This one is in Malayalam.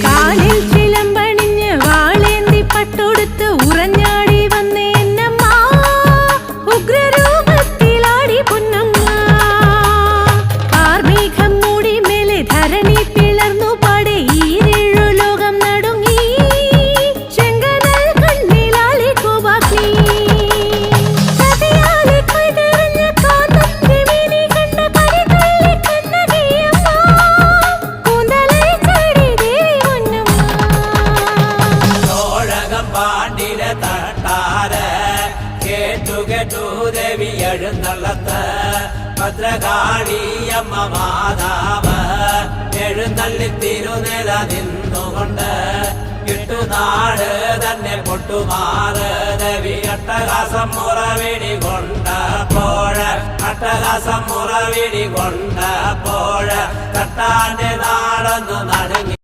കാലിൽ ചിലമ്പണിഞ്ഞ് വാളേന്തി പട്ടൊടുത്ത് ഉറഞ്ഞാടി വന്നേ എന്നമ്മ ഉഗ്രരൂപത്തിലാടി പൊന്നമ്മ കാർമേഘം മൂടി മേലെ ധരണി പിളർന്നു പാടെ ഈരേഴു ലോകം നടുങ്ങി ചെങ്കനൽ കണ്ണിലാളി കോപാഗ്നി സതിയാലെ കൊയ്തെറിഞ്ഞ കാന്തന്റെ മേനി കണ്ട കരിതുള്ളി കണ്ണകിയമ്മ കൂന്തലേ ചാടി ദേവി പൊന്നമ്മ ചോഴകം പാണ്ടിര തട്ടാര കേട്ടു കേട്ടു ദേവി എഴുന്നള്ളത്ത് ഭദ്രകാളിയമ്മ മാതാവ് എഴുന്നള്ളി തിരുനില നിന്നുകൊണ്ട് കിട്ടുനാട് തന്നെ പൊട്ടുമാറ് ദേവി അട്ടഹാസം മുറവിടി കൊണ്ടപ്പോഴ് അട്ടഹാസം മുറവിടി കൊണ്ടപ്പോഴ് തട്ടാന്റെ നാടൊന്നു നടുങ്ങി